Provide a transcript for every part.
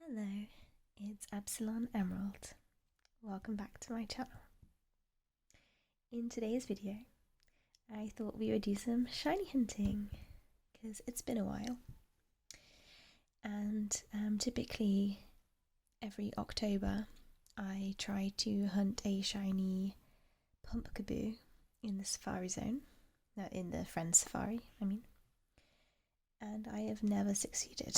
Hello, it's Epsilon Emerald. Welcome back to my channel. In today's video, I thought we would do some shiny hunting because it's been a while. And typically every October, I try to hunt a shiny pumpkaboo in the safari zone. No, in the friend safari, I mean. And I have never succeeded.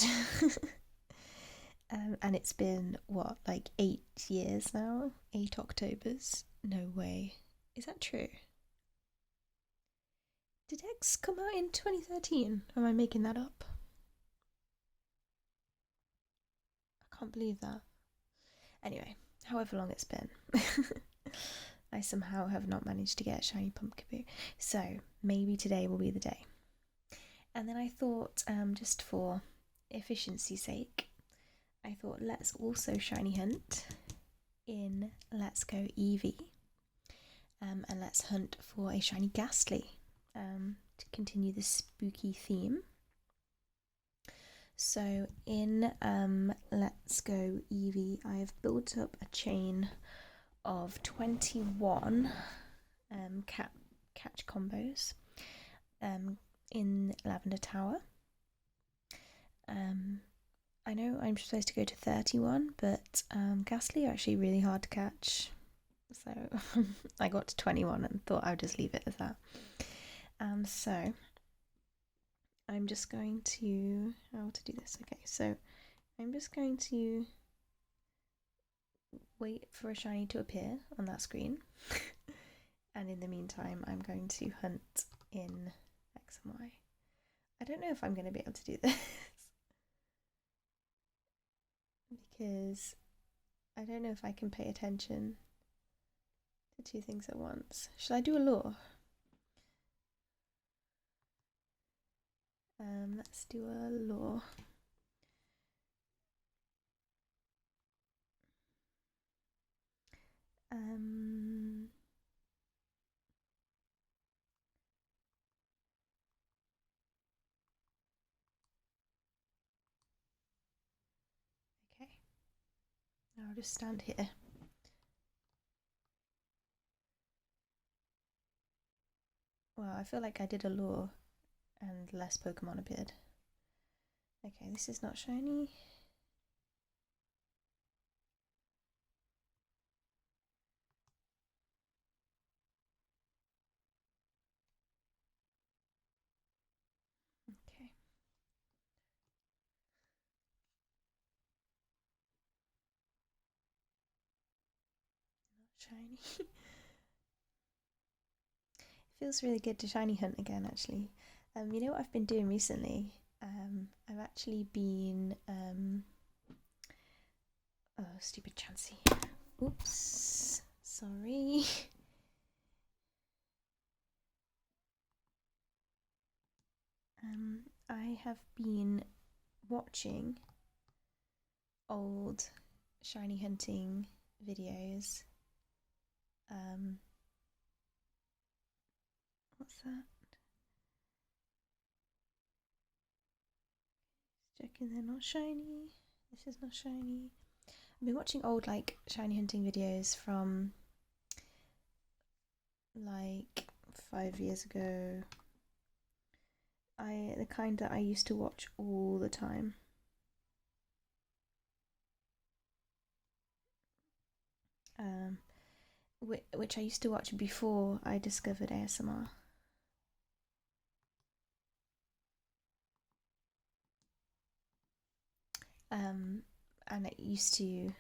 And it's been, what, like 8 years now? 8 Octobers? No way. Is that true? Did X come out in 2013? Am I making that up? I can't believe that. Anyway, however long it's been, I somehow have not managed to get a shiny pumpkaboo. So maybe today will be the day. And then I thought, just for efficiency's sake, I thought let's also shiny hunt in Let's Go Eevee. And let's hunt for a shiny Ghastly to continue the spooky theme. So in Let's Go Eevee, I have built up a chain of 21 catch combos in Lavender Tower. I know I'm supposed to go to 31, but Ghastly are actually really hard to catch. So I got to 21 and thought I would just leave it as that. So I'm just going to, how to do this? Okay, so I'm just going to wait for a shiny to appear on that screen. And in the meantime, I'm going to hunt in X and Y. I don't know if I'm going to be able to do this. Because I don't know if I can pay attention to two things at once. Should I do a lure? Let's do a lure. Okay. Now I'll just stand here. Well, I feel like I did a lure and less Pokemon appeared. Okay, this is not shiny. Okay. Not shiny. It feels really good to shiny hunt again, actually. You know what I've been doing recently? I've actually been oh, stupid Chansey. Oops. Sorry. I have been watching old shiny hunting videos. What's that? Checking they're not shiny. This is not shiny. I've been watching old like shiny hunting videos from like 5 years ago. The kind that I used to watch all the time. Which I used to watch before I discovered ASMR. And it used to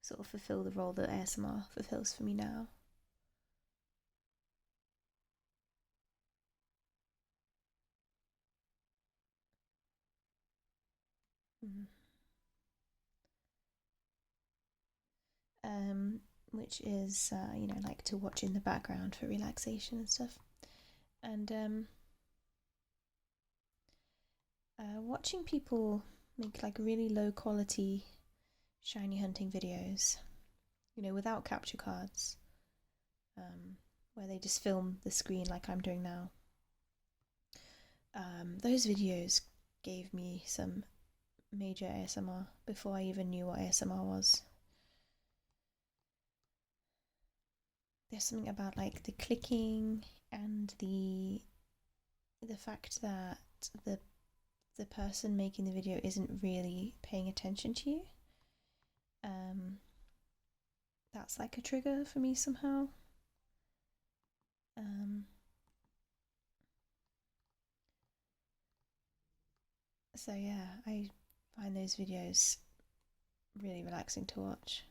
sort of fulfill the role that ASMR fulfills for me now. Which is, you know, like to watch in the background for relaxation and stuff. And watching people make like really low quality shiny hunting videos, you know, without capture cards, where they just film the screen like I'm doing now. Those videos gave me some major ASMR before I even knew what ASMR was. There's something about like the clicking and the fact that the person making the video isn't really paying attention to you. That's like a trigger for me somehow. So yeah, I find those videos really relaxing to watch.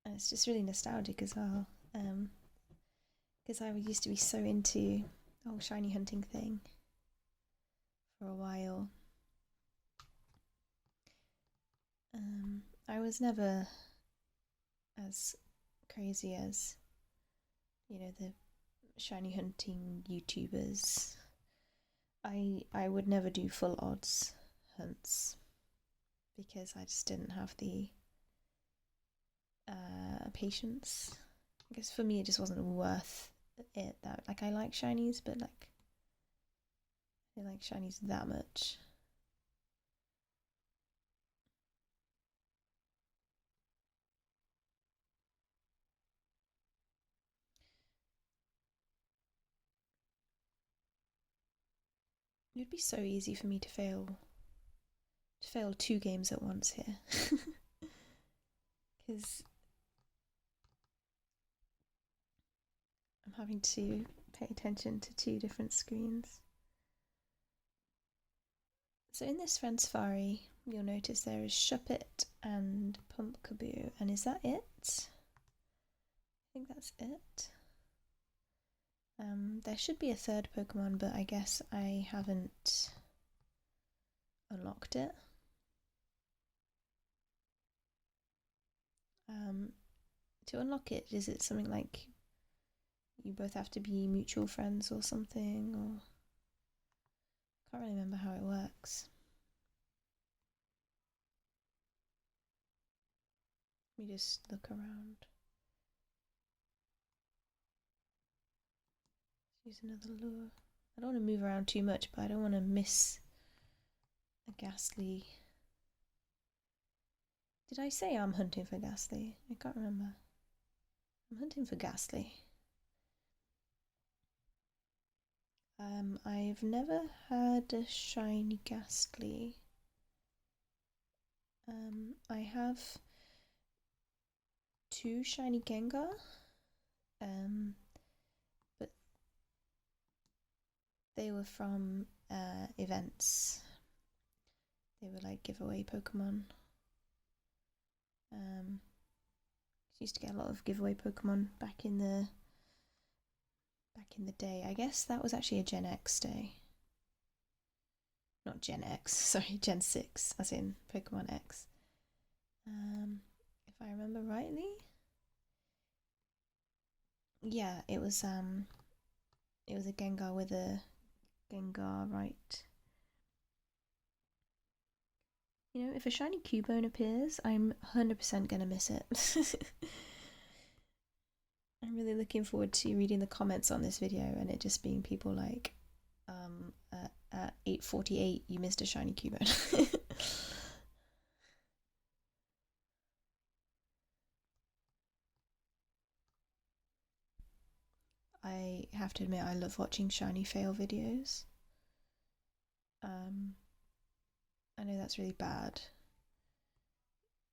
And it's just really nostalgic as well. Because I used to be so into the whole shiny hunting thing for a while. I was never as crazy as, you know, the shiny hunting YouTubers. I would never do full odds hunts because I just didn't have the patience. I guess for me it just wasn't worth it. That like I like shinies, but like I didn't like shinies that much. It would be so easy for me to fail 2 games at once here. Because I'm having to pay attention to 2 different screens. So in this friend safari, you'll notice there is Shuppet and Pumpkaboo, and is that it? I think that's it. There should be a third Pokemon, but I guess I haven't unlocked it. To unlock it, is it something like you both have to be mutual friends or something, or I can't really remember how it works. Let me just look around. Use another lure. I don't want to move around too much, but I don't want to miss a Ghastly. Did I say I'm hunting for Ghastly? I can't remember. I'm hunting for Ghastly. I've never had a shiny Ghastly. I have 2 shiny Gengar. But they were from events. They were like giveaway Pokemon. Used to get a lot of giveaway Pokemon back in the day. I guess that was actually a Gen X day. Not Gen X, sorry, Gen 6, as in Pokemon X. If I remember rightly. Yeah, it was a Gengar with a Gengar, right? You know, if a shiny Cubone appears, I'm 100% gonna miss it. I'm really looking forward to reading the comments on this video and it just being people like, at 8:48 you missed a shiny Cubone. I have to admit I love watching shiny fail videos. I know that's really bad,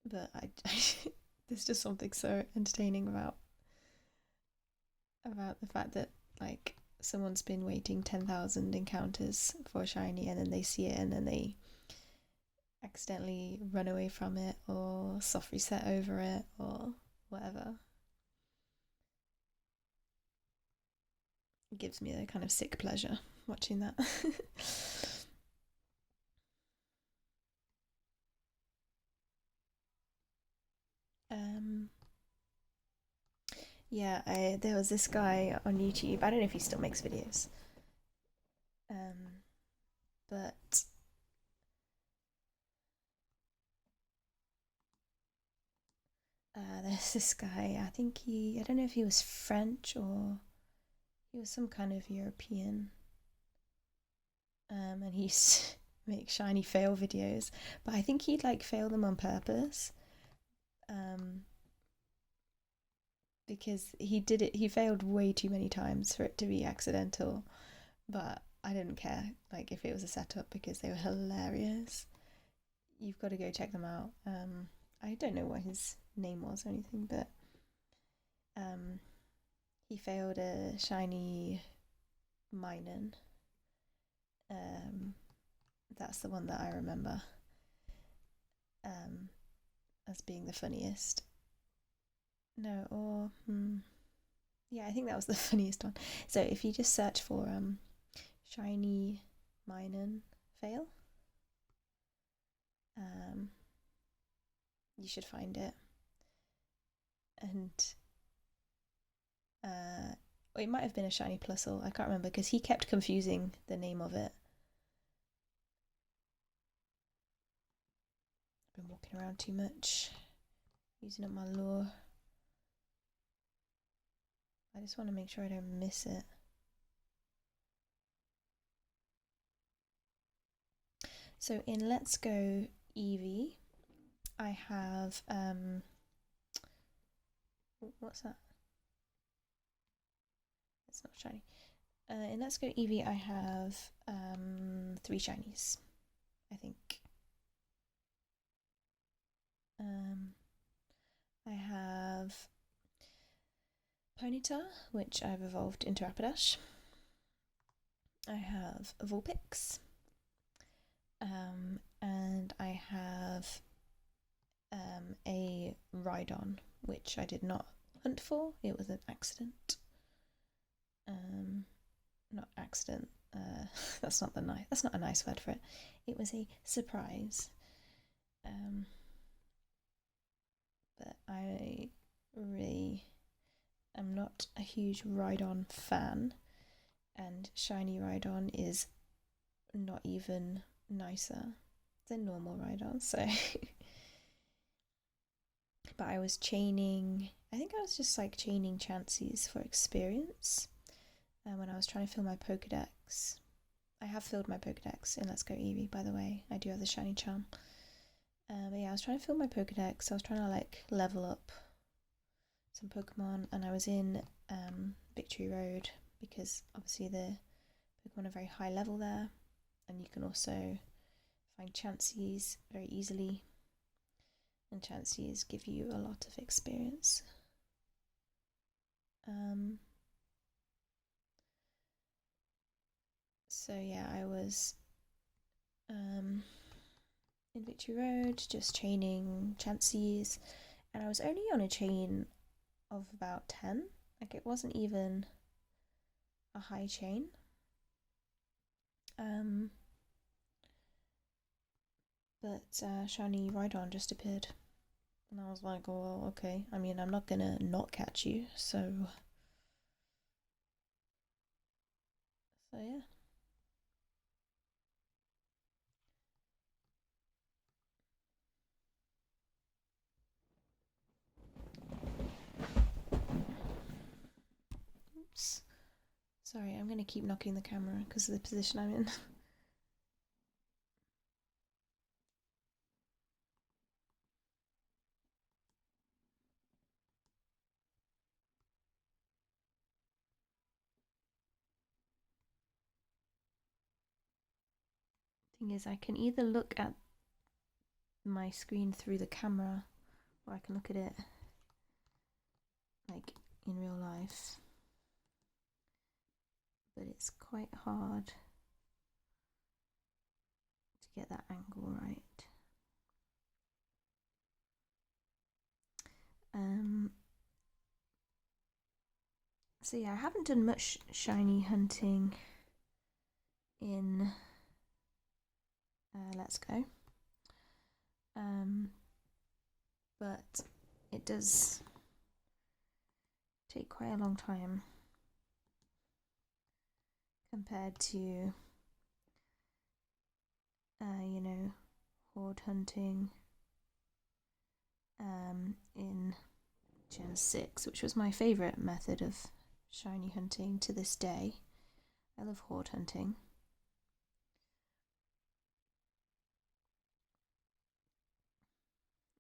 but there's just something so entertaining about the fact that like someone's been waiting 10,000 encounters for a shiny and then they see it and then they accidentally run away from it or soft reset over it or whatever. It gives me a kind of sick pleasure watching that. Yeah, there was this guy on YouTube. I don't know if he still makes videos. But there's this guy. I don't know if he was French or he was some kind of European. and he used to make shiny fail videos, but I think he'd like fail them on purpose. Because he failed way too many times for it to be accidental, but I didn't care like if it was a setup because they were hilarious. You've got to go check them out. I don't know what his name was or anything, but he failed a shiny Minun. That's the one that I remember as being the funniest. No, or yeah, I think that was the funniest one. So if you just search for shiny Minun fail, you should find it. And it might have been a shiny plusle, I can't remember because he kept confusing the name of it. I've been walking around too much, using up my lure. I just want to make sure I don't miss it. So in Let's Go Eevee, I have what's that? It's not shiny. In Let's Go Eevee, I have 3 shinies, I think. I have Ponyta, which I've evolved into Rapidash. I have Vulpix. And I have a Rhydon, which I did not hunt for. It was an accident. Not accident. That's not a nice word for it. It was a surprise. But I really am not a huge Rhydon fan, and shiny Rhydon is not even nicer than normal Rhydon, so but I was chaining, I think I was just like chaining chances for experience when I was trying to fill my Pokedex. I have filled my Pokedex in Let's Go Eevee, by the way. I do have the shiny charm. But yeah, I was trying to fill my Pokedex. I was trying to like level up some Pokemon, and I was in Victory Road because obviously the Pokemon are very high level there, and you can also find chances very easily, and chances give you a lot of experience. So yeah, I was in Victory Road just chaining chances, and I was only on a chain of about 10. Like it wasn't even a high chain. But shiny Rhydon just appeared, and I was like, oh, well, okay. I mean, I'm not gonna not catch you, so yeah. Oops. Sorry, I'm gonna keep knocking the camera because of the position I'm in. Thing is, I can either look at my screen through the camera, or I can look at it like in real life, but it's quite hard to get that angle right. So yeah, I haven't done much shiny hunting in Let's Go, but it does take quite a long time compared to you know, horde hunting in Gen 6, which was my favourite method of shiny hunting to this day. I love horde hunting.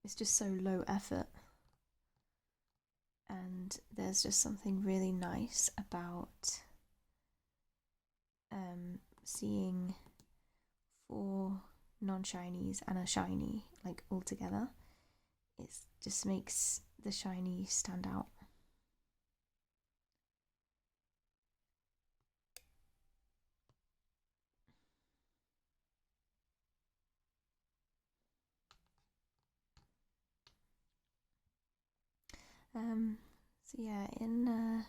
it's just so low effort. And there's just something really nice about seeing 4 non-shinies and a shiny like all together. It just makes the shiny stand out. So yeah, in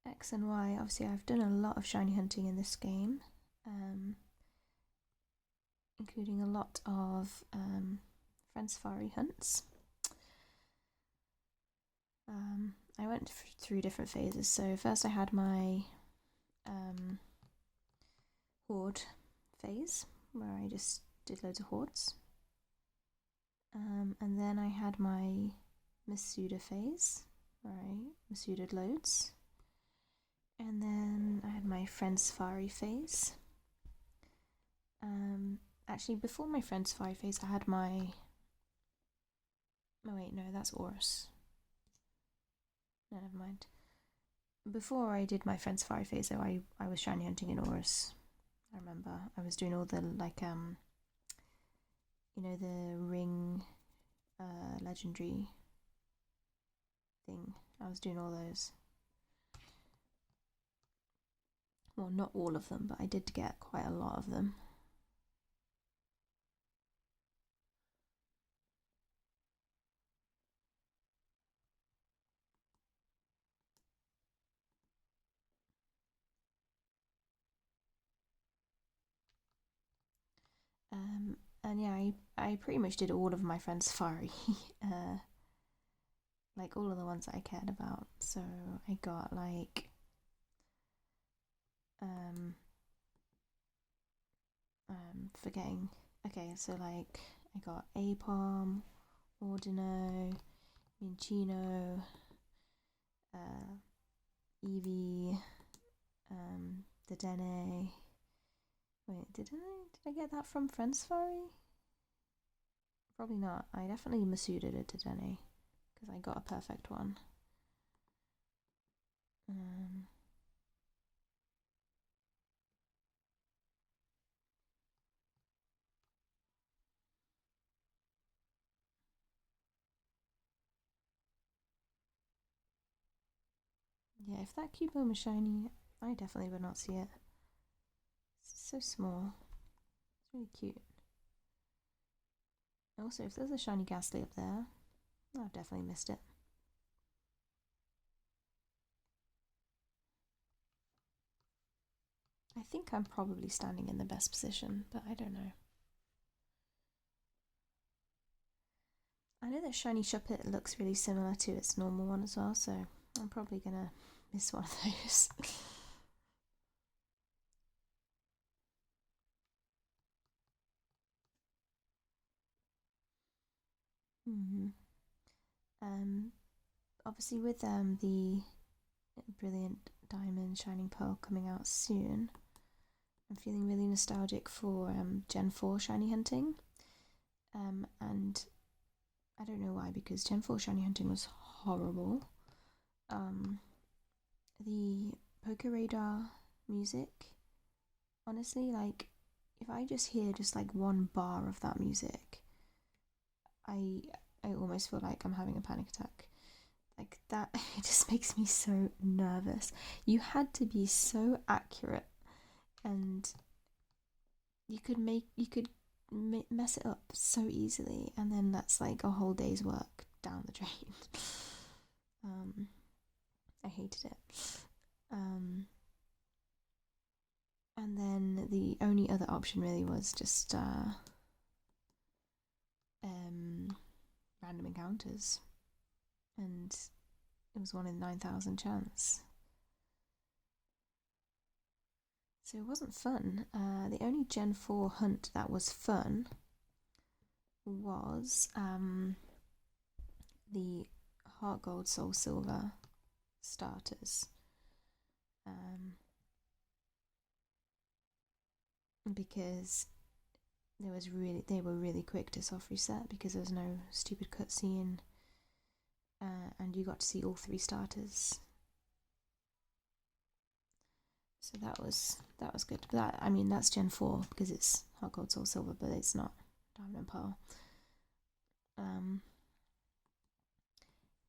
X and Y, obviously I've done a lot of shiny hunting in this game, including a lot of friend safari hunts. I went through different phases. So first I had my horde phase, where I just did loads of hordes. And then I had my Masuda phase, where I Masuda'd loads. And then I had my friend safari phase. Actually, before my friend safari phase, I had my... Oh wait, no, that's Aurus. No, never mind. Before I did my friend safari phase, though, I was shiny hunting in Aurus. I remember I was doing all the like you know, the ring legendary thing. I was doing all those. Well, not all of them, but I did get quite a lot of them. And yeah, I pretty much did all of my friend's safari, like all of the ones that I cared about. So I got like forgetting. Okay, so like I got Apom, Ordino, Minchino, Eevee, Dedenne. Wait, did I get that from Friend Safari? Probably not. I definitely Masuda'd it to Dedenne because I got a perfect one. Yeah, if that Cubone was shiny, I definitely would not see it. It's so small. It's really cute. Also, if there's a shiny Ghastly up there, I've definitely missed it. I think I'm probably standing in the best position, but I don't know. I know that shiny Shuppet looks really similar to its normal one as well, so I'm probably gonna miss one of those. Mm-hmm. Obviously with the Brilliant Diamond Shining Pearl coming out soon, I'm feeling really nostalgic for Gen 4 shiny hunting. And I don't know why, because Gen 4 shiny hunting was horrible. The Poké Radar music, honestly, like, if I just hear just like one bar of that music, I almost feel like I'm having a panic attack. Like that, it just makes me so nervous. You had to be so accurate, and you could mess it up so easily, and then that's like a whole day's work down the drain. I hated it. And then the only other option really was just random encounters, and it was 1 in 9,000 chance. So it wasn't fun. The only Gen 4 hunt that was fun was the Heart Gold Soul Silver starters. Because they were really quick to soft reset because there was no stupid cutscene, and you got to see all 3 starters. So that was good. But that, I mean, that's Gen 4 because it's Heart Gold Soul Silver, but it's not Diamond and Pearl.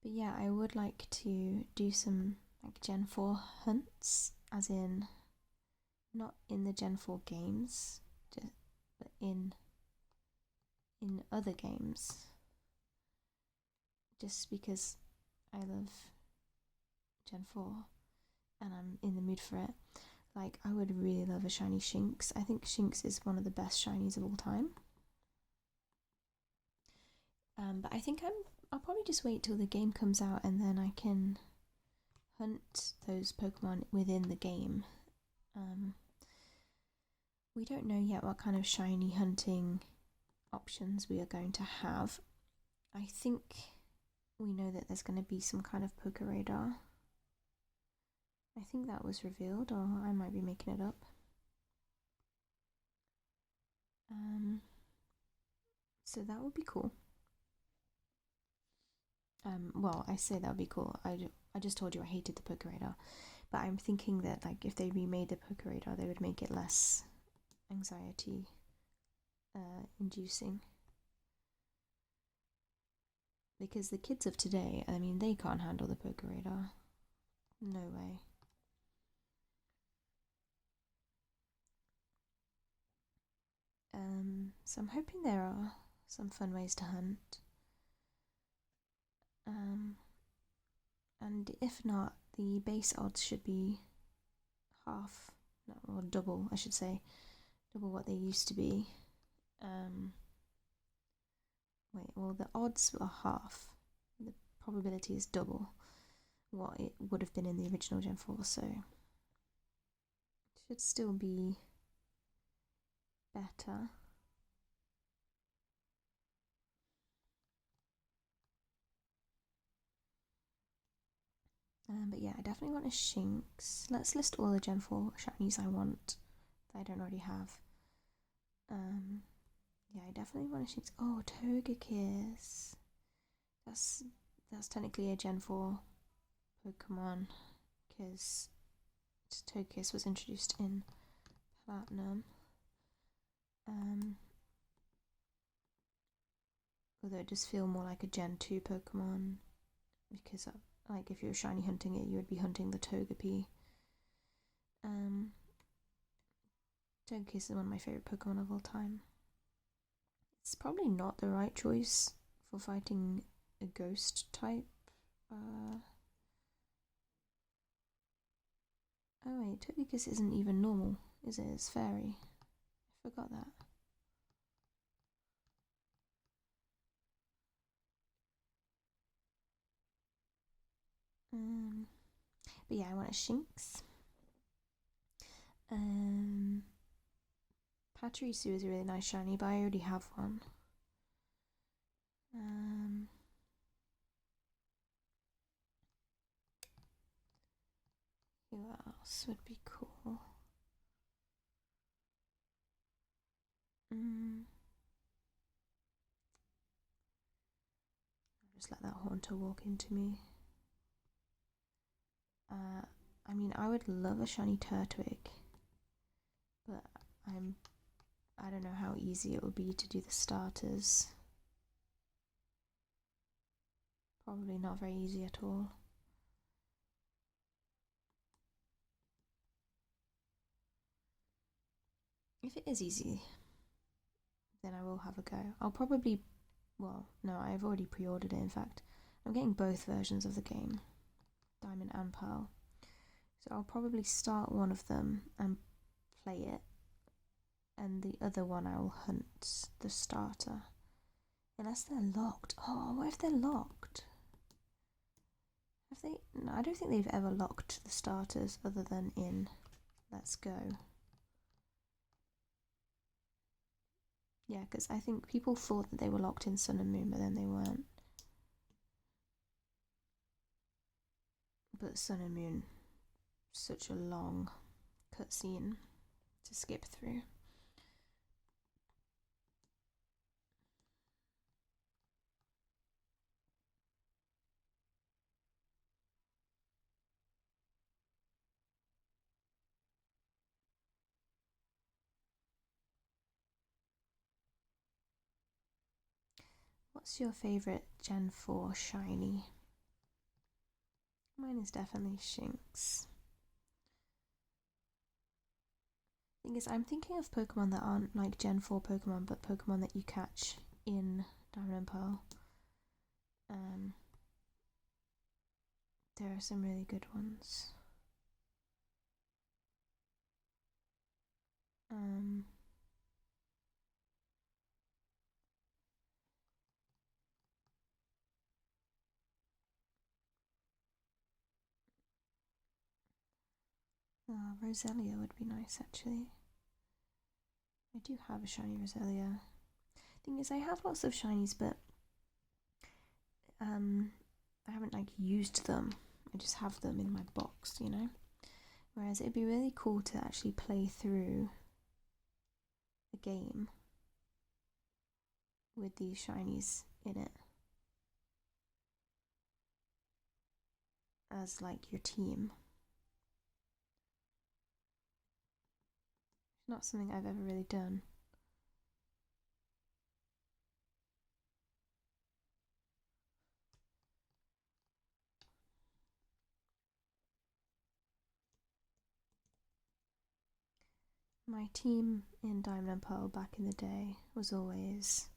But yeah, I would like to do some like Gen 4 hunts, as in not in the Gen 4 games, but in other games. Just because I love Gen 4 and I'm in the mood for it. Like, I would really love a shiny Shinx. I think Shinx is one of the best shinies of all time. But I think I'll probably just wait till the game comes out and then I can hunt those Pokemon within the game. We don't know yet what kind of shiny hunting options we are going to have. I think we know that there's going to be some kind of Poké Radar. I think that was revealed, or I might be making it up. So that would be cool. Well, I say that would be cool. I just told you I hated the Poké Radar, but I'm thinking that like if they remade the Poké Radar, they would make it less anxiety inducing. Because the kids of today, I mean, they can't handle the Poké Radar. No way. So I'm hoping there are some fun ways to hunt. And if not, the base odds should be half, no, or double, I should say, double what they used to be. Wait, well, the odds are half. The probability is double what it would have been in the original Gen 4, so it should still be better. But yeah, I definitely want a Shinx. Let's list all the Gen 4 shinies I want that I don't already have. Yeah, I definitely want a Shinx. Oh, Togekiss. That's technically a Gen 4 Pokemon because Togekiss was introduced in Platinum. Although it does feel more like a Gen 2 Pokemon because like if you were shiny hunting it, you would be hunting the Togepi. Togekiss is one of my favourite Pokemon of all time. It's probably not the right choice for fighting a ghost type. Oh wait, Togekiss isn't even normal, is it? It's fairy. I forgot that. But yeah, I want a Shinx. Pachirisu is a really nice shiny, but I already have one. Who else would be cool? I'll just let that Haunter walk into me. I mean, I would love a shiny Turtwig, but I don't know how easy it would be to do the starters. Probably not very easy at all. If it is easy, then I will have a go. I'll probably, well, no, I've already pre-ordered it, in fact. I'm getting both versions of the game, Diamond and Pearl. So I'll probably start one of them and play it, and the other one I'll hunt the starter. Unless they're locked. Oh, what if they're locked? Have they? No, I don't think they've ever locked the starters other than in Let's Go. Yeah, because I think people thought that they were locked in Sun and Moon, but then they weren't. But Sun and Moon, such a long cutscene to skip through. What's your favourite Gen 4 shiny? Mine is definitely Shinx. Thing is, I'm thinking of Pokemon that aren't like Gen 4 Pokemon, but Pokemon that you catch in Diamond and Pearl. There are some really good ones. Oh, Roselia would be nice actually. I do have a shiny Roselia. Thing is, I have lots of shinies, but I haven't like used them. I just have them in my box, you know. Whereas it'd be really cool to actually play through a game with these shinies in it as like your team. It's not something I've ever really done. My team in Diamond and Pearl back in the day was always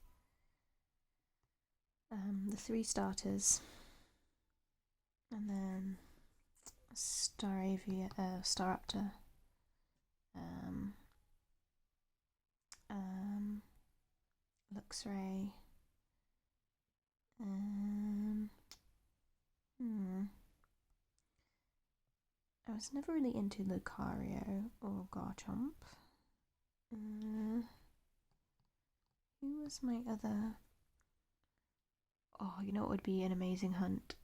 the 3 starters, and then Staraptor, Luxray, I was never really into Lucario or Garchomp. Who was my other? Oh, you know what would be an amazing hunt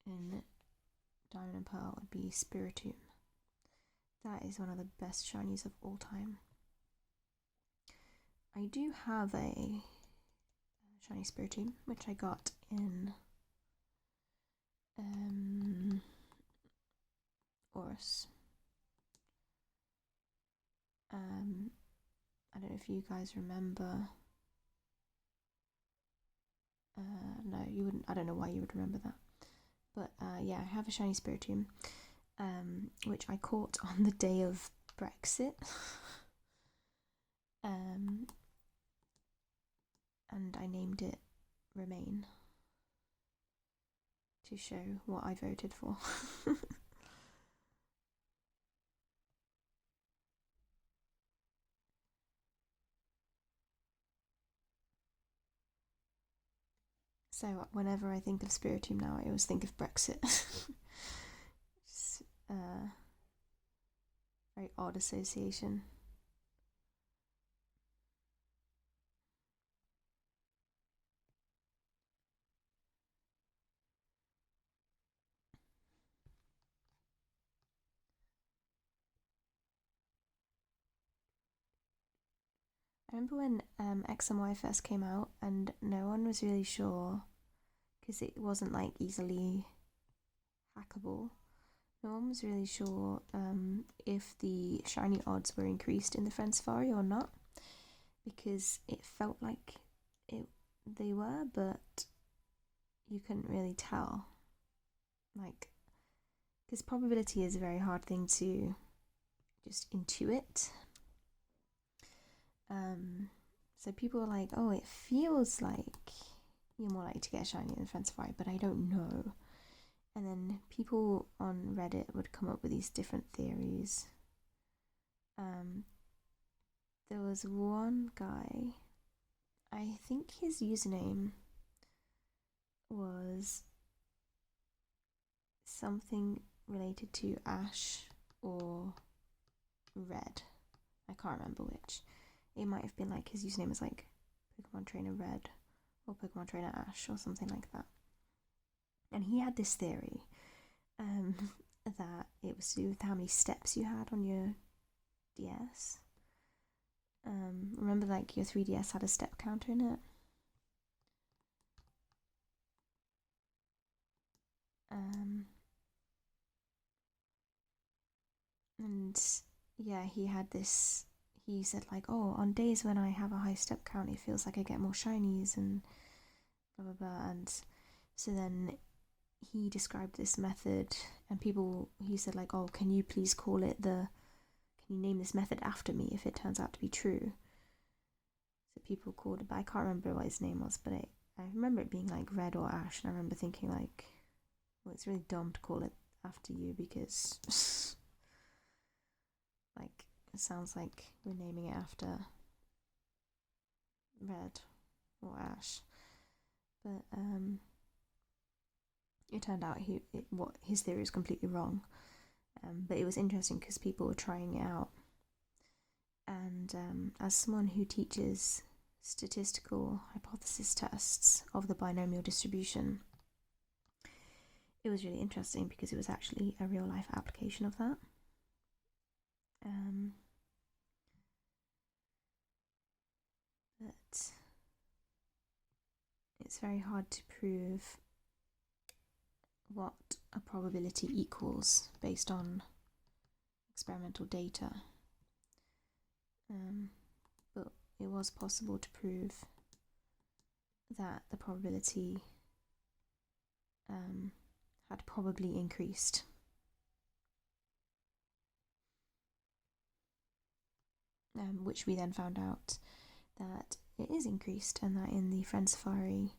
in Diamond and Pearl would be Spiritomb. That is one of the best shinies of all time. I do have a shiny Spiritomb, which I got in Oris. I don't know if you guys remember. No, you wouldn't. I don't know why you would remember that. But yeah, I have a shiny Spiritomb, which I caught on the day of Brexit. And I named it Remain to show what I voted for. So whenever I think of Spiritomb now, I always think of Brexit. Just, very odd association. I remember when X and Y first came out, and no one was really sure because it wasn't like easily hackable. No one was really sure if the shiny odds were increased in the Friend Safari or not, because it felt like they were, but you couldn't really tell. Like, because probability is a very hard thing to just intuit. So people were like, oh, it feels like you're more likely to get a shiny in the Friend Safari, but I don't know. And then people on Reddit would come up with these different theories. There was one guy, I think his username was something related to Ash or Red. I can't remember which. It might have been like his username was like Pokemon Trainer Red or Pokemon Trainer Ash or something like that. And he had this theory that it was to do with how many steps you had on your DS. Remember, like your 3DS had a step counter in it. And yeah, he had this. He said like, oh, on days when I have a high step count, it feels like I get more shinies, and blah blah blah. And so then he described this method, and he said like, oh, can you please call it can you name this method after me if it turns out to be true? So people called it, but I can't remember what his name was, but I remember it being like Red or Ash, and I remember thinking like, well, it's really dumb to call it after you because like it sounds like we're naming it after Red or Ash. But it turned out what his theory was completely wrong. But it was interesting because people were trying it out, and as someone who teaches statistical hypothesis tests of the binomial distribution, it was really interesting because it was actually a real life application of that. But it's very hard to prove what a probability equals based on experimental data. But it was possible to prove that the probability had probably increased. Which we then found out that it is increased, and that in the friend safari,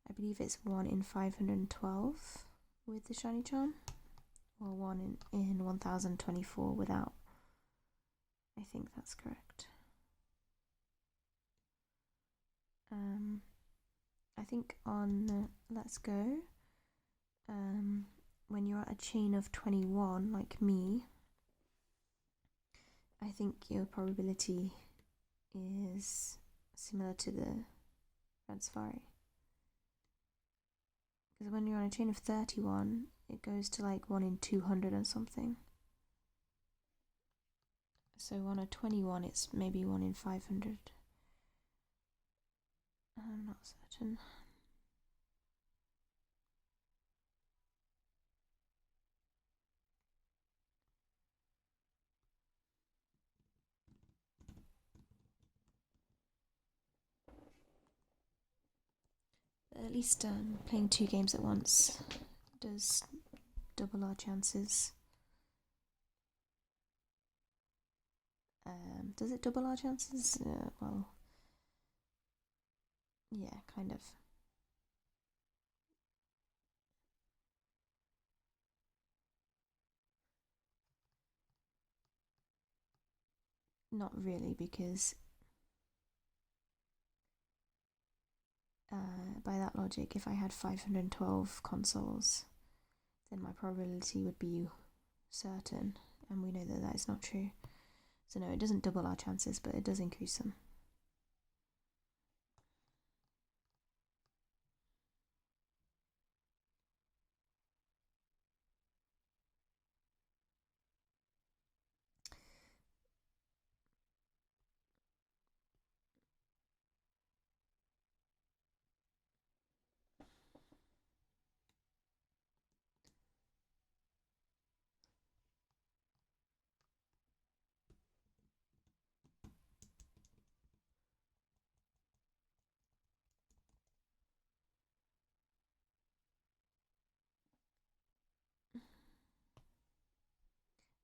I believe it's 1 in 512 with the shiny charm, or 1 in 1024 without. I think that's correct. I think on Let's Go, when you're at a chain of 21 like me, I think your probability is similar to the red safari. Because when you're on a chain of 31, it goes to like 1 in 200 and something. So on a 21, it's maybe 1 in 500. I'm not certain. At least playing 2 games at once does double our chances. Does it double our chances? Well, yeah, kind of. Not really, because by that logic, if I had 512 consoles, then my probability would be certain, and we know that that is not true. So no, it doesn't double our chances, but it does increase them.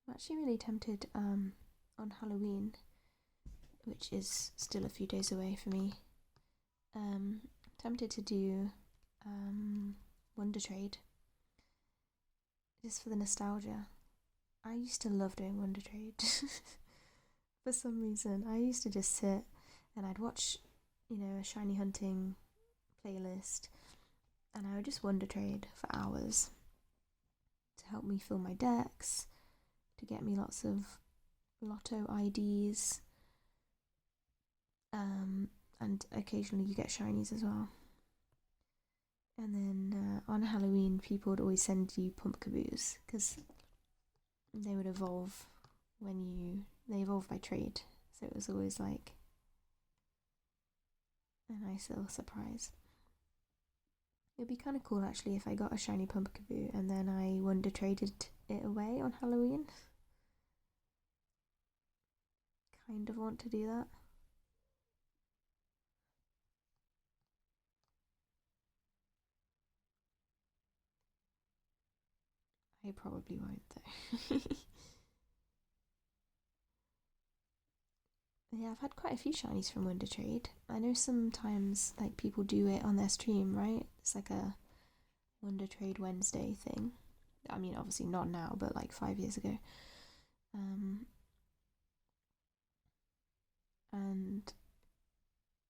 I'm actually really tempted on Halloween, which is still a few days away for me. Tempted to do Wonder Trade, just for the nostalgia. I used to love doing Wonder Trade. For some reason, I used to just sit and I'd watch, a shiny hunting playlist, and I would just Wonder Trade for hours to help me fill my decks, to get me lots of lotto IDs, and occasionally you get shinies as well. And then on Halloween, people would always send you pumpkaboos because they would evolve they evolve by trade. So it was always like a nice little surprise. It'd be kind of cool actually if I got a shiny pumpkaboo and then I Wonder Traded it away on Halloween. Kind of want to do that. I probably won't though. Yeah, I've had quite a few shinies from Wonder Trade. I know sometimes like people do it on their stream, right? It's like a Wonder Trade Wednesday thing. I mean, obviously not now, but like 5 years ago. And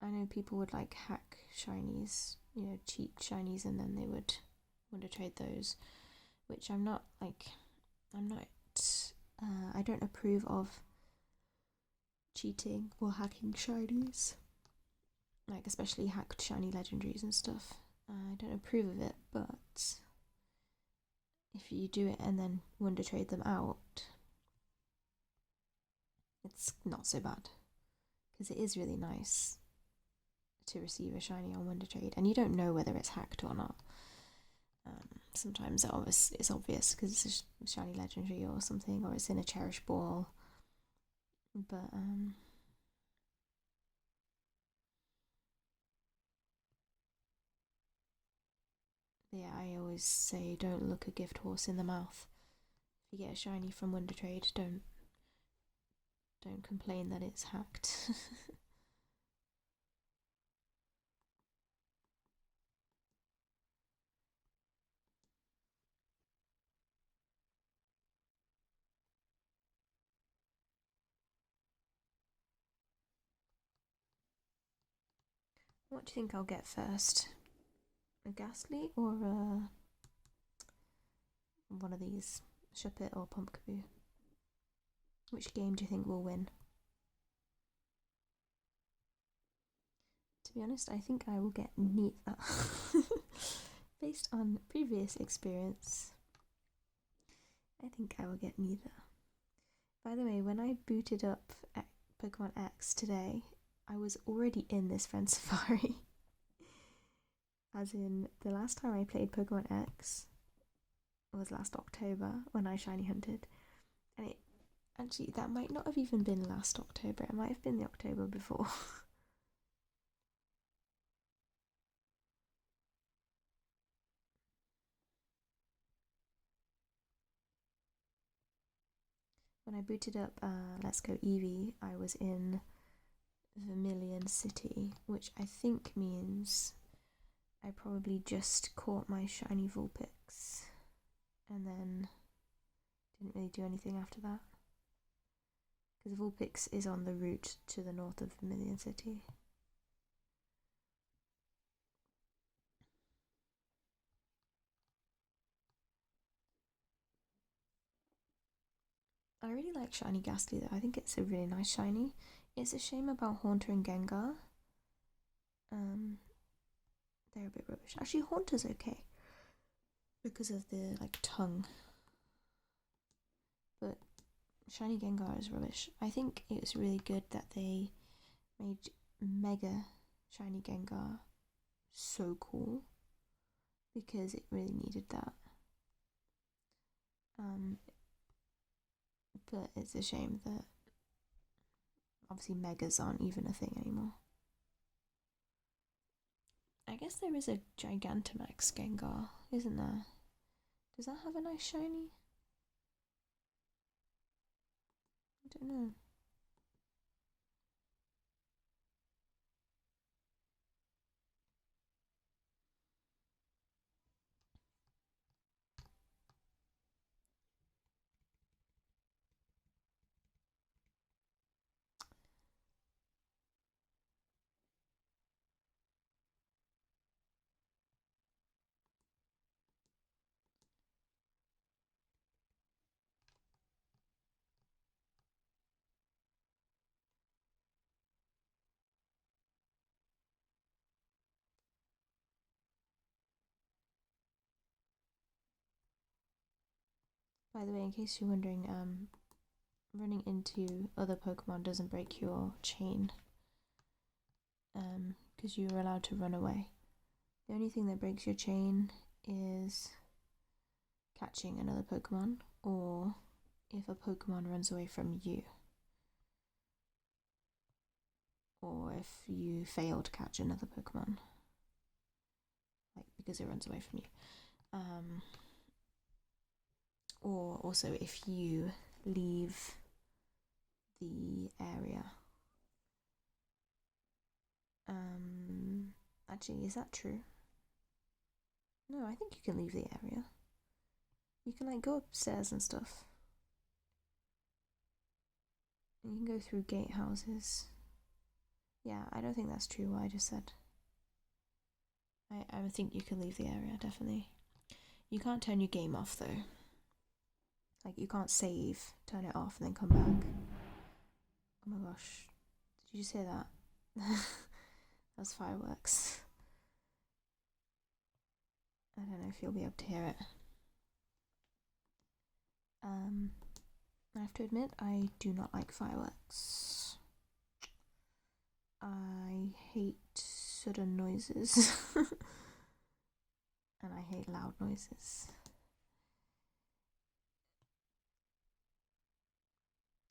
I know people would like hack shinies, cheat shinies, and then they would Wonder Trade those, which I'm not like, I'm not, I don't approve of cheating or hacking shinies, like especially hacked shiny legendaries and stuff. I don't approve of it, but if you do it and then Wonder Trade them out, it's not so bad because it is really nice to receive a shiny on Wonder Trade, and you don't know whether it's hacked or not. Sometimes it's obvious because it's a shiny legendary or something, or it's in a cherish ball. But yeah, I always say don't look a gift horse in the mouth. If you get a shiny from Wonder Trade, don't complain that it's hacked. What do you think I'll get first? A Ghastly or one of these? Shuppet or Pumpkaboo? Which game do you think will win? To be honest, I think I will get neither. Based on previous experience, I think I will get neither. By the way, when I booted up Pokemon X today, I was already in this friend safari. As in, the last time I played Pokemon X was last October when I shiny hunted. And it actually, that might not have even been last October, it might have been the October before. When I booted up Let's Go Eevee, I was in Vermilion City, which I think means I probably just caught my shiny Vulpix and then didn't really do anything after that. Because Vulpix is on the route to the north of Vermilion City. I really like Shiny Ghastly though. I think it's a really nice shiny. It's a shame about Haunter and Gengar. They're a bit rubbish. Actually, Haunter's okay because of the like tongue, but Shiny Gengar is rubbish. I think it was really good that they made Mega Shiny Gengar so cool because it really needed that. But it's a shame that obviously Megas aren't even a thing anymore. I guess there is a Gigantamax Gengar, isn't there? Does that have a nice shiny? I don't know. By the way, in case you're wondering, running into other Pokemon doesn't break your chain, because you're allowed to run away. The only thing that breaks your chain is catching another Pokemon, or if a Pokemon runs away from you, or if you fail to catch another Pokemon, like because it runs away from you. Or also if you leave the area. Actually, is that true? No, I think you can leave the area. You can like go upstairs and stuff. You can go through gatehouses. Yeah, I don't think that's true what I just said. I think you can leave the area, definitely. You can't turn your game off though. Like you can't save, turn it off and then come back. Oh my gosh. Did you just hear that? That's fireworks. I don't know if you'll be able to hear it. I have to admit, I do not like fireworks. I hate sudden noises. And I hate loud noises.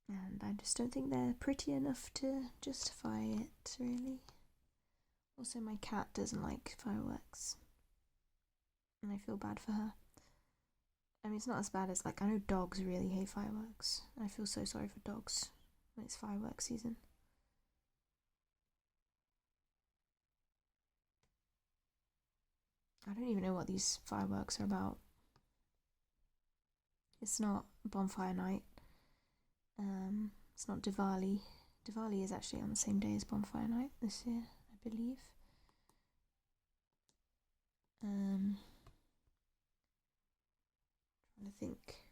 And I just don't think they're pretty enough to justify it, really. Also, my cat doesn't like fireworks. And I feel bad for her. I mean, it's not as bad as, like, I know dogs really hate fireworks. I feel so sorry for dogs when it's fireworks season. I don't even know what these fireworks are about. It's not bonfire night. It's not Diwali. Diwali is actually on the same day as bonfire night this year, I believe. Trying to think.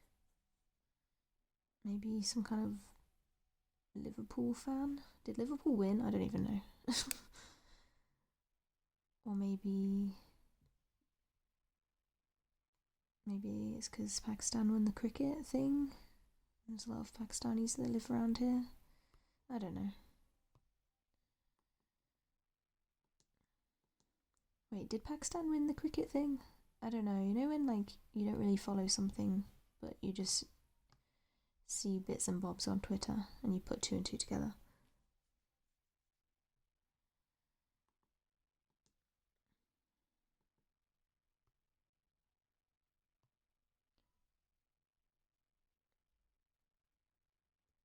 Maybe some kind of Liverpool fan? Did Liverpool win? I don't even know. Or maybe it's because Pakistan won the cricket thing. There's a lot of Pakistanis that live around here. I don't know. Wait, did Pakistan win the cricket thing? I don't know. You know when like you don't really follow something, but you just see bits and bobs on Twitter and you put two and two together.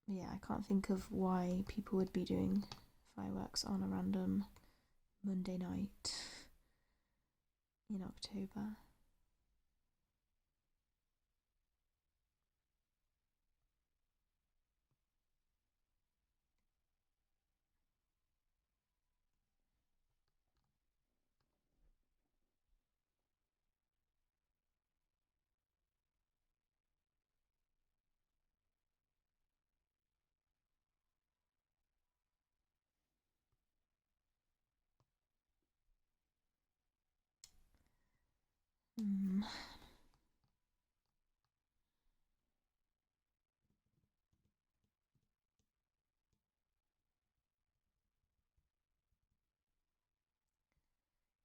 Yeah, I can't think of why people would be doing fireworks on a random Monday night in October.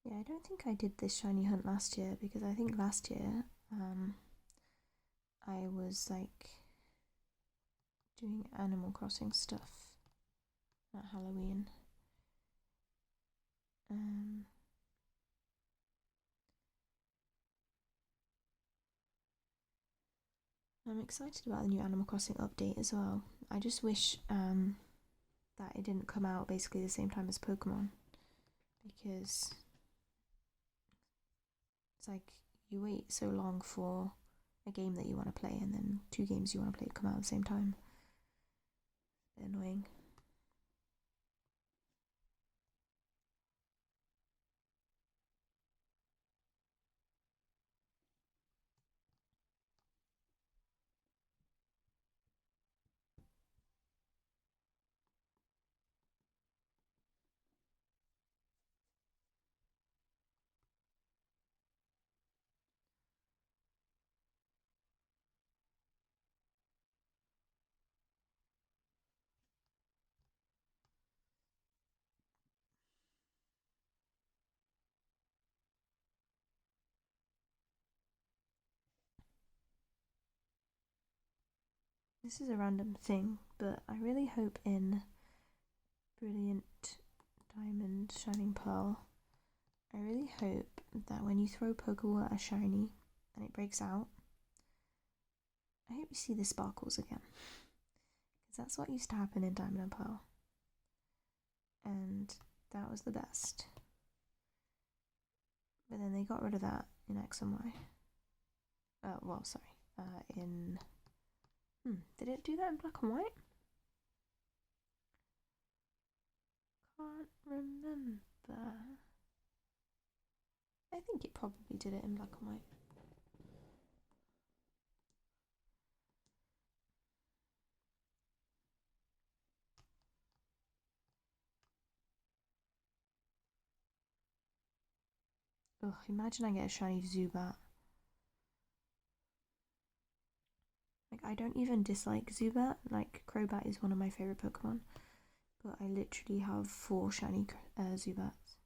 Yeah, I don't think I did this shiny hunt last year because I think last year I was like doing Animal Crossing stuff at Halloween. I'm excited about the new Animal Crossing update as well. I just wish that it didn't come out basically the same time as Pokemon, because it's like you wait so long for a game that you want to play and then two games you want to play come out at the same time. A bit annoying. This is a random thing, but I really hope in Brilliant Diamond Shining Pearl, I really hope that when you throw Pokeball at a shiny and it breaks out, I hope you see the sparkles again. Because that's what used to happen in Diamond and Pearl. And that was the best. But then they got rid of that in X and Y. Well, sorry. In... did it do that in black and white? Can't remember. I think it probably did it in black and white. Ugh, imagine I get a shiny Zubat. Like, I don't even dislike Zubat. Like, Crobat is one of my favourite Pokemon. But I literally have 4 shiny Zubats.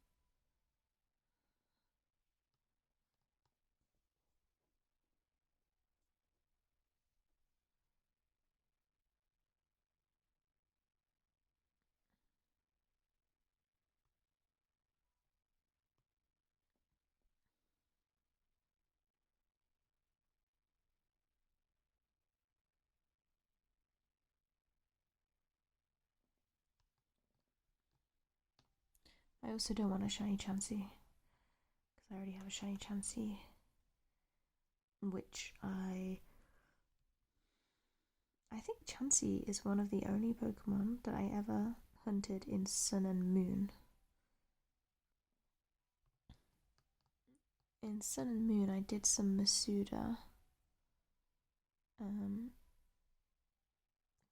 I also don't want a shiny Chansey. Because I already have a shiny Chansey. Which I think Chansey is one of the only Pokemon that I ever hunted in Sun and Moon. In Sun and Moon I did some Masuda. For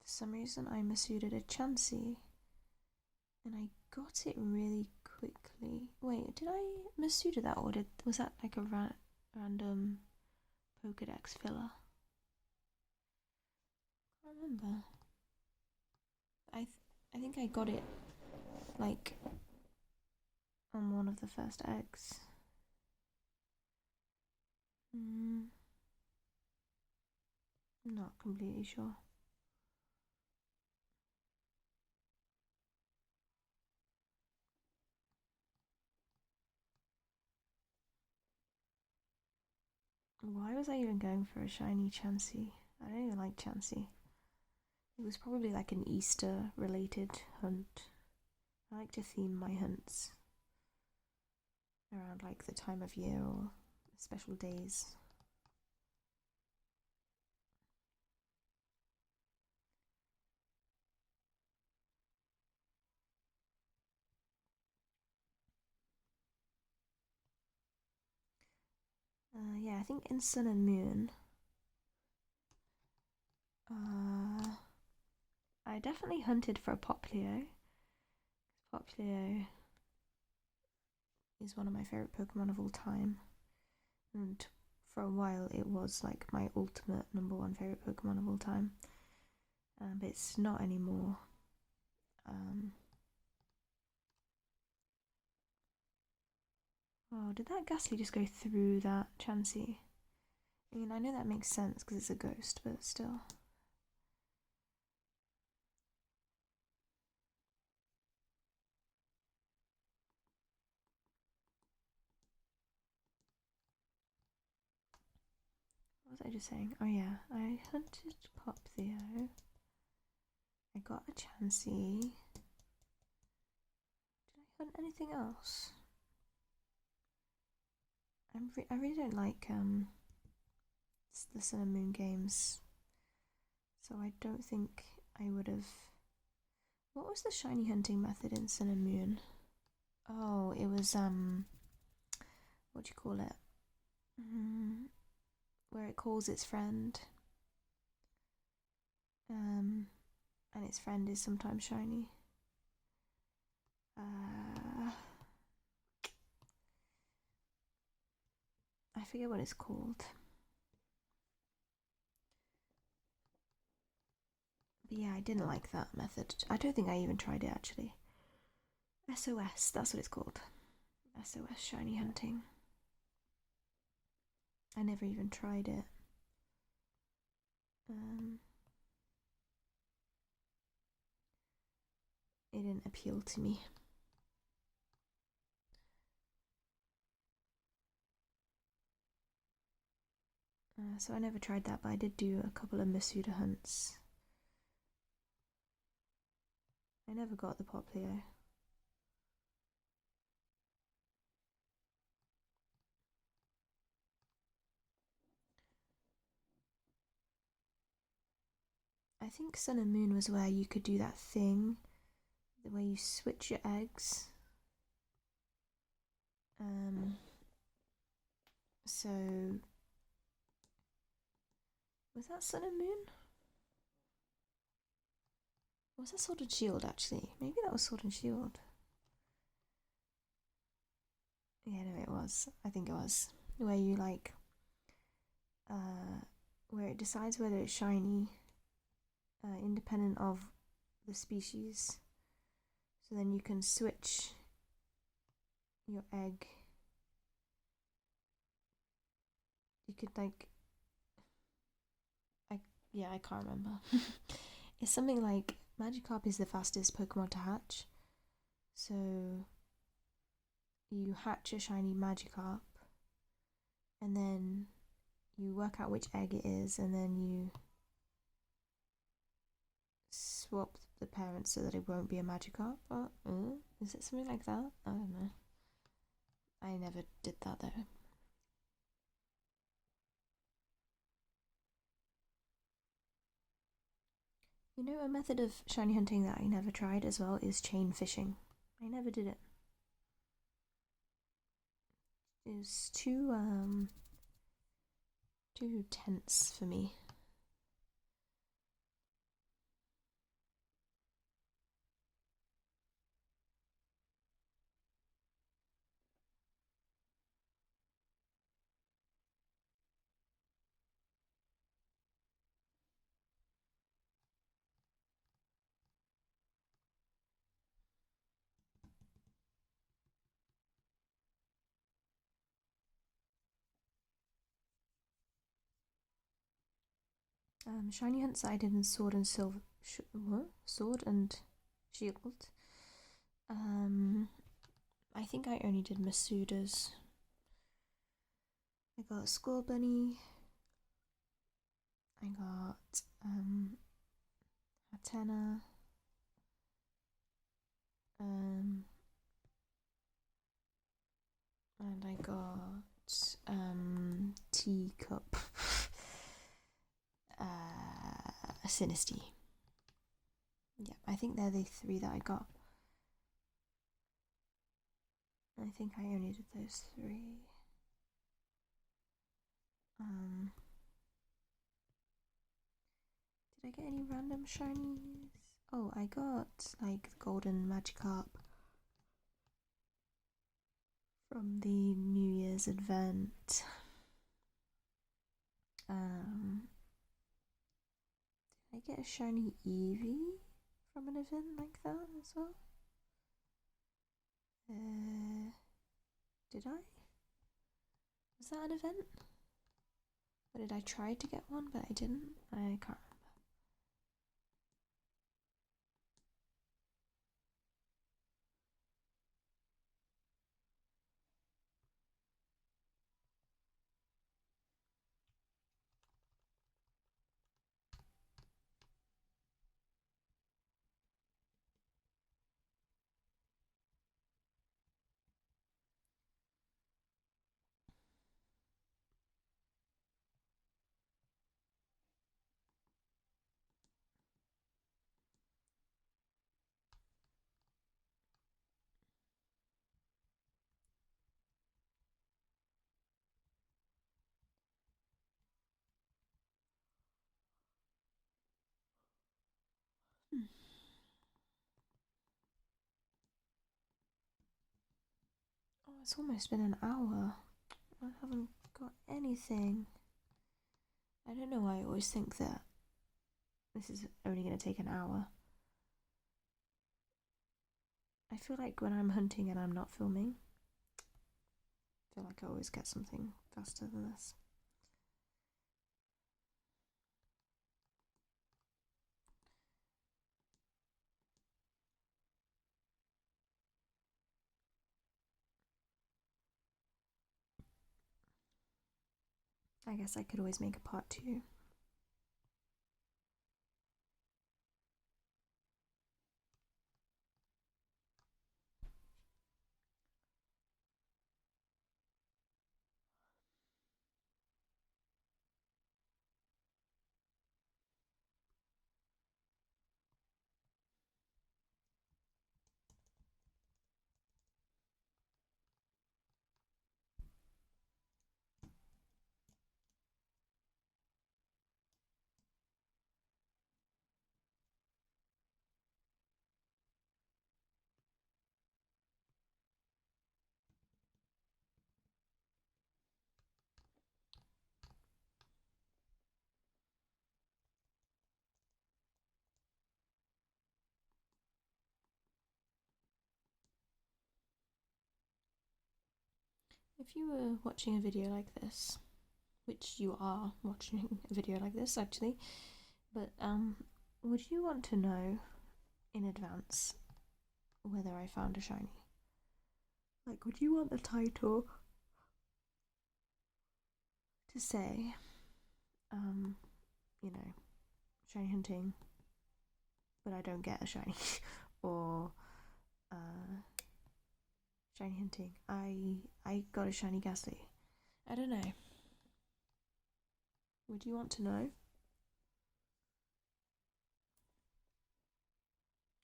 some reason I Masuda'd a Chansey. And I got it really quickly. Wait, did I Masuda that, or was that like a random Pokedex filler? I can't remember. I think I got it like on one of the first eggs. Not completely sure. Why was I even going for a shiny Chansey? I don't even like Chansey. It was probably like an Easter related hunt. I like to theme my hunts around like the time of year or special days. Yeah, I think in Sun and Moon, I definitely hunted for a Poplio. Poplio is one of my favourite Pokemon of all time, and for a while it was like my ultimate #1 favourite Pokemon of all time, but it's not anymore. Oh, did that Ghastly just go through that Chansey? I mean, I know that makes sense because it's a ghost, but still. What was I just saying? Oh yeah, I hunted Poptheo. I got a Chansey. Did I hunt anything else? I really don't like the Sun and Moon games, so I don't think I would have. What was the shiny hunting method in Sun and Moon? Oh, it was what do you call it? Where it calls its friend, and its friend is sometimes shiny. I forget what it's called. But yeah, I didn't like that method. I don't think I even tried it actually. SOS, that's what it's called. SOS shiny hunting. I never even tried it. It didn't appeal to me. So I never tried that, but I did do a couple of Masuda hunts. I never got the Poplio. I think Sun and Moon was where you could do that thing, where you switch your eggs. So was that Sun and Moon? Or was that Sword and Shield actually? Maybe that was Sword and Shield. Yeah, no, it was. I think it was. Where you like, where it decides whether it's shiny, independent of the species. So then you can switch your egg. You could like, I can't remember. It's something like Magikarp is the fastest Pokemon to hatch. So you hatch a shiny Magikarp, and then you work out which egg it is, and then you swap the parents so that it won't be a Magikarp. Is it something like that? I don't know. I never did that though. You know, a method of shiny hunting that I never tried as well is chain fishing. I never did it. It was too tense for me. Shiny hunts I did in Sword and Silver, Sword and Shield. I think I only did Masudas. I got Scorbunny. I got Hatena. And I got Teacup. Sinisty. Yeah, I think they're the three that I got. I think I only did those three. Did I get any random shinies? Oh, I got like the golden Magikarp from the New Year's event. Did I get a shiny Eevee from an event like that as well? Did I? Was that an event? Or did I try to get one but I didn't? I can't remember. Oh, it's almost been an hour. I haven't got anything. I don't know why I always think that this is only going to take an hour. I feel like when I'm hunting and I'm not filming, I feel like I always get something faster than this. I guess I could always make a part 2. If you were watching a video like this, which you are watching a video like this actually, but would you want to know in advance whether I found a shiny? Like, would you want the title to say, you know, shiny hunting, but I don't get a shiny, or shiny hunting, I got a shiny ghastly? I don't know. Would you want to know?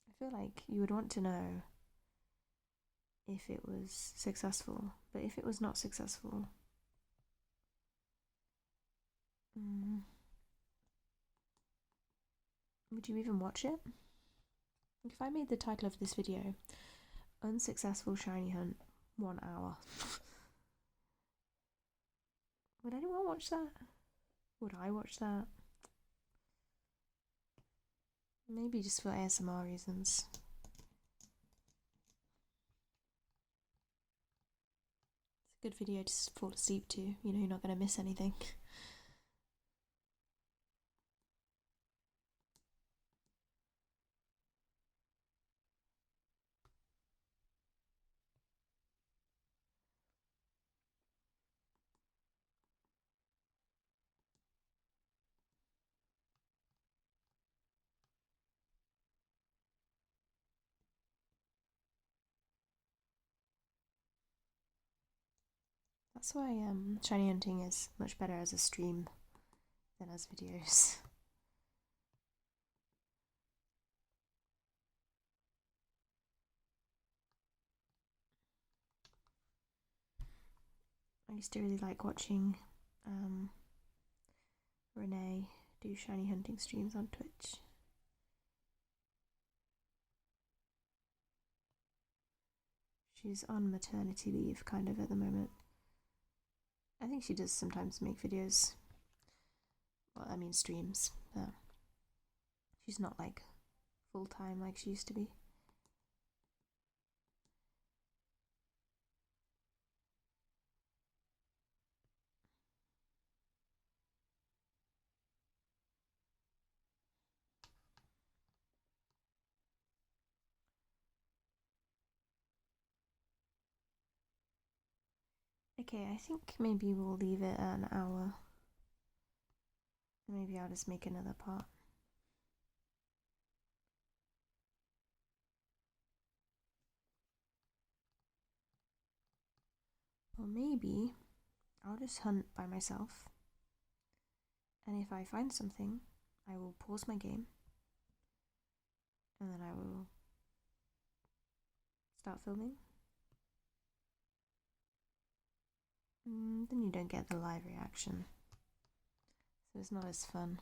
I feel like you would want to know if it was successful, but if it was not successful, would you even watch it? If I made the title of this video Unsuccessful Shiny Hunt 1 hour, would anyone watch that? Would I watch that? Maybe just for ASMR reasons. It's a good video to fall asleep to, you know, you're not going to miss anything. That's why shiny hunting is much better as a stream than as videos. I used to really like watching Renee do shiny hunting streams on Twitch. She's on maternity leave kind of at the moment. I think she does sometimes make videos. Well, I mean streams, but she's not like full time like she used to be. Okay, I think maybe we'll leave it at an hour. Maybe I'll just make another part. Or maybe I'll just hunt by myself. And if I find something, I will pause my game. And then I will start filming. Then you don't get the live reaction. So it's not as fun.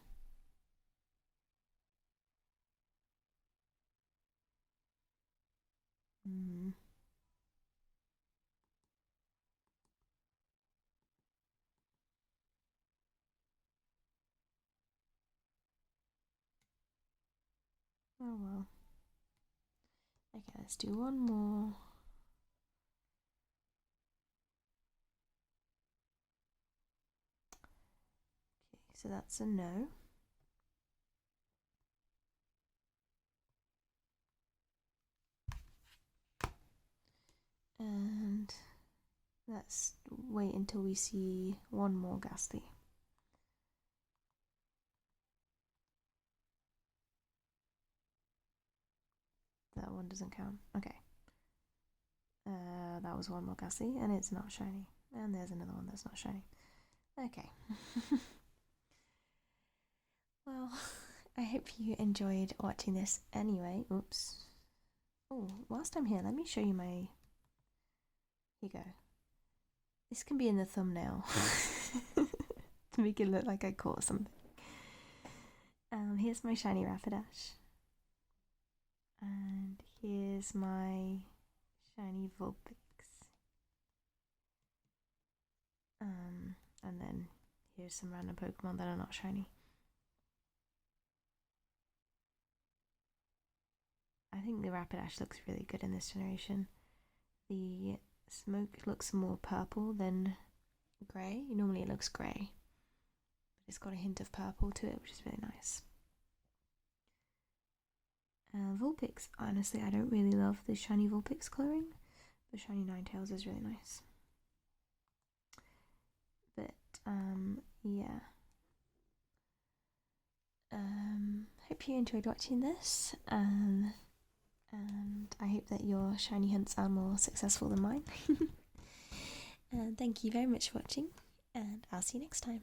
Oh well. Okay, let's do one more. Okay, so that's a no. And let's wait until we see one more ghastly. That one doesn't count. Okay. That was one more gassy, and it's not shiny. And there's another one that's not shiny. Okay. Well, I hope you enjoyed watching this anyway. Oops. Oh, whilst I'm here, let me show you my... Here you go. This can be in the thumbnail to make it look like I caught something. Here's my shiny Rapidash. And here's my shiny Vulpix. And then here's some random Pokemon that are not shiny. I think the Rapidash looks really good in this generation. The smoke looks more purple than grey. Normally it looks grey, but it's got a hint of purple to it, which is really nice. Vulpix, honestly, I don't really love the shiny Vulpix colouring, but shiny Ninetales is really nice. But yeah. Hope you enjoyed watching this, and I hope that your shiny hunts are more successful than mine. And thank you very much for watching, and I'll see you next time.